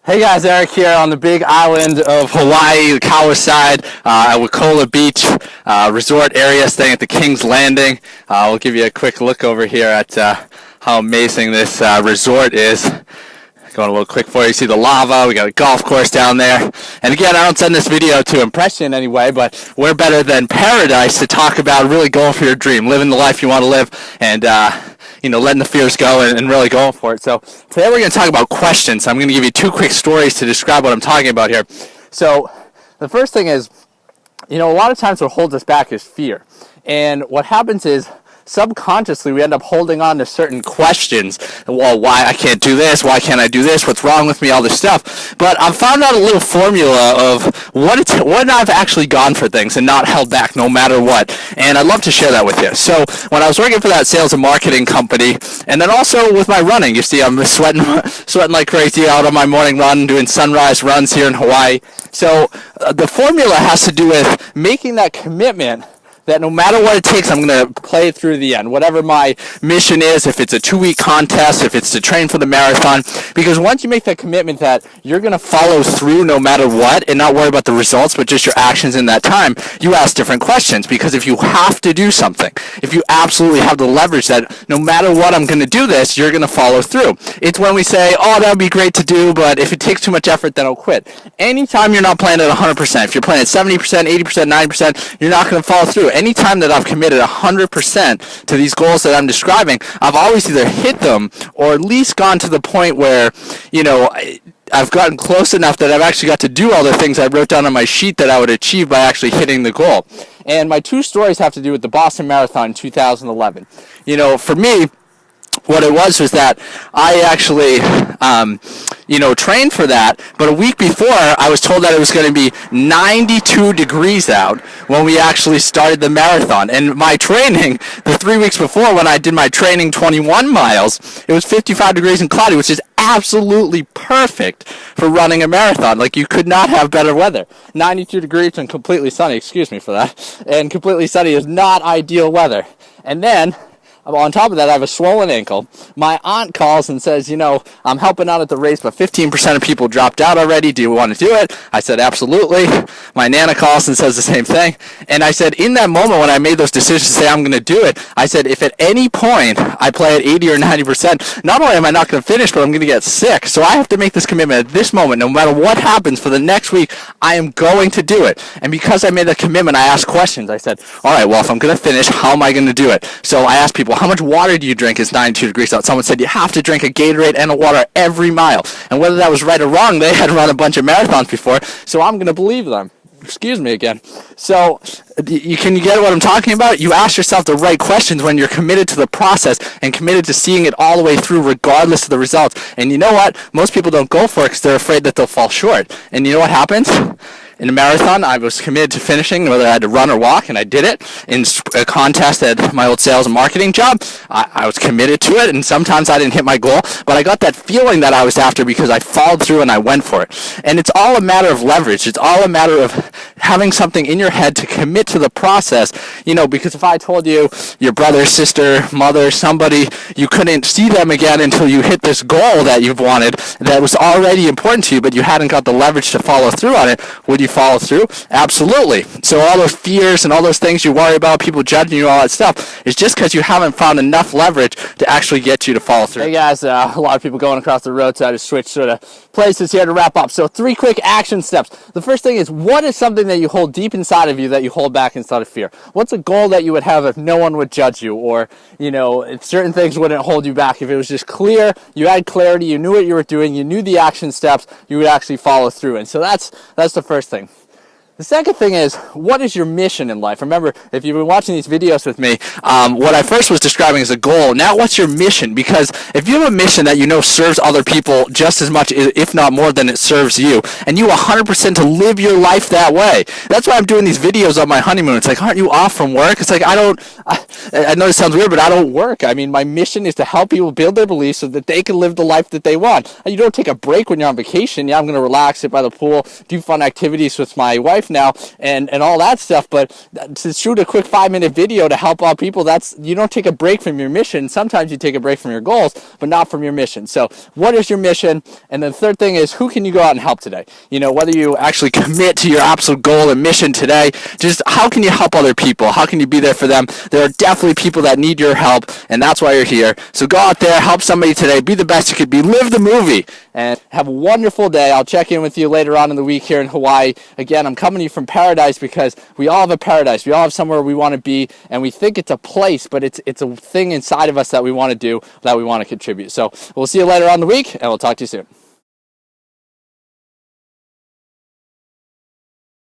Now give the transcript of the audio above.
Hey guys, Eric here on the big island of Hawaii, the Kauai side, at Waikola Beach resort area, staying at the King's Landing. We'll give you a quick look over here at how amazing this resort is. Going a little quick for you. See the lava, we got a golf course down there. And again, I don't send this video to impress you in any way, but we're better than paradise to talk about really going for your dream, living the life you want to live, and letting the fears go and really going for it. So today we're going to talk about questions. I'm going to give you two quick stories to describe what I'm talking about here. So the first thing is, a lot of times what holds us back is fear. And what happens is, subconsciously we end up holding on to certain questions. Well, why I can't do this? Why can't I do this? What's wrong with me? All this stuff. But I've found out a little formula of when I've actually gone for things and not held back no matter what. And I'd love to share that with you. So when I was working for that sales and marketing company, and then also with my running, you see I'm sweating like crazy out on my morning run, doing sunrise runs here in Hawaii. So the formula has to do with making that commitment that no matter what it takes, I'm going to play it through to the end. Whatever my mission is, if it's a 2-week contest, if it's to train for the marathon. Because once you make that commitment that you're going to follow through no matter what and not worry about the results, but just your actions in that time, you ask different questions. Because if you have to do something, if you absolutely have the leverage that no matter what I'm going to do this, you're going to follow through. It's when we say, oh, that would be great to do, but if it takes too much effort, then I'll quit. Anytime you're not playing at 100%, if you're playing at 70%, 80%, 90%, you're not going to follow through. Anytime that I've committed 100% to these goals that I'm describing, I've always either hit them or at least gone to the point where, I've gotten close enough that I've actually got to do all the things I wrote down on my sheet that I would achieve by actually hitting the goal. And my two stories have to do with the Boston Marathon in 2011. For me, what it was that I actually, trained for that, but a week before I was told that it was going to be 92 degrees out when we actually started the marathon. And my training, the 3 weeks before when I did my training 21 miles, it was 55 degrees and cloudy, which is absolutely perfect for running a marathon. Like, you could not have better weather. 92 degrees and completely sunny, excuse me for that, and completely sunny is not ideal weather. And then on top of that, I have a swollen ankle. My aunt calls and says, I'm helping out at the race, but 15% of people dropped out already. Do you want to do it? I said, absolutely. My Nana calls and says the same thing. And I said, in that moment when I made those decisions to say I'm going to do it, I said, if at any point I play at 80 or 90%, not only am I not going to finish, but I'm going to get sick. So I have to make this commitment at this moment. No matter what happens for the next week, I am going to do it. And because I made that commitment, I asked questions. I said, all right, well, if I'm going to finish, how am I going to do it? So I asked people, how much water do you drink? It's 92 degrees out. Someone said you have to drink a Gatorade and a water every mile. And whether that was right or wrong, they had run a bunch of marathons before, so I'm going to believe them. Excuse me again. So can you get what I'm talking about? You ask yourself the right questions when you're committed to the process and committed to seeing it all the way through regardless of the results. And you know what? Most people don't go for it because they're afraid that they'll fall short. And you know what happens? In a marathon, I was committed to finishing, whether I had to run or walk, and I did it. In a contest at my old sales and marketing job, I was committed to it, and sometimes I didn't hit my goal, but I got that feeling that I was after because I followed through and I went for it. And it's all a matter of leverage. It's all a matter of having something in your head to commit to the process, because if I told you your brother, sister, mother, somebody, you couldn't see them again until you hit this goal that you've wanted that was already important to you, but you hadn't got the leverage to follow through on it, would you follow through? Absolutely. So all those fears and all those things you worry about, people judging you, all that stuff, is just because you haven't found enough leverage to actually get you to follow through. Hey guys, a lot of people going across the road, so I just switched sort of places here to wrap up. So 3 quick action steps. The first thing is, what is something that you hold deep inside of you that you hold back inside of fear? What's a goal that you would have if no one would judge you, or if certain things wouldn't hold you back? If it was just clear, you had clarity, you knew what you were doing, you knew the action steps, you would actually follow through. And so that's the first thing. The second thing is, what is your mission in life? Remember, if you've been watching these videos with me, what I first was describing as a goal. Now, what's your mission? Because if you have a mission that you know serves other people just as much, if not more, than it serves you, and you 100% to live your life that way. That's why I'm doing these videos on my honeymoon. It's like, aren't you off from work? It's like, I know this sounds weird, but I don't work. I mean, my mission is to help people build their beliefs so that they can live the life that they want. You don't take a break when you're on vacation. Yeah, I'm going to relax, sit by the pool, do fun activities with my wife life now and all that stuff. But to shoot a quick 5-minute video to help out people, you don't take a break from your mission. Sometimes you take a break from your goals, but not from your mission. So what is your mission? And then the third thing is, who can you go out and help today? Whether you actually commit to your absolute goal and mission today, just how can you help other people? How can you be there for them? There are definitely people that need your help, and that's why you're here. So go out there, help somebody today, be the best you could be, live the movie, and have a wonderful day. I'll check in with you later on in the week here in Hawaii. Again, I'm coming to you from paradise because we all have a paradise. We all have somewhere we want to be, and we think it's a place, but it's a thing inside of us that we want to do, that we want to contribute. So we'll see you later on in the week, and we'll talk to you soon.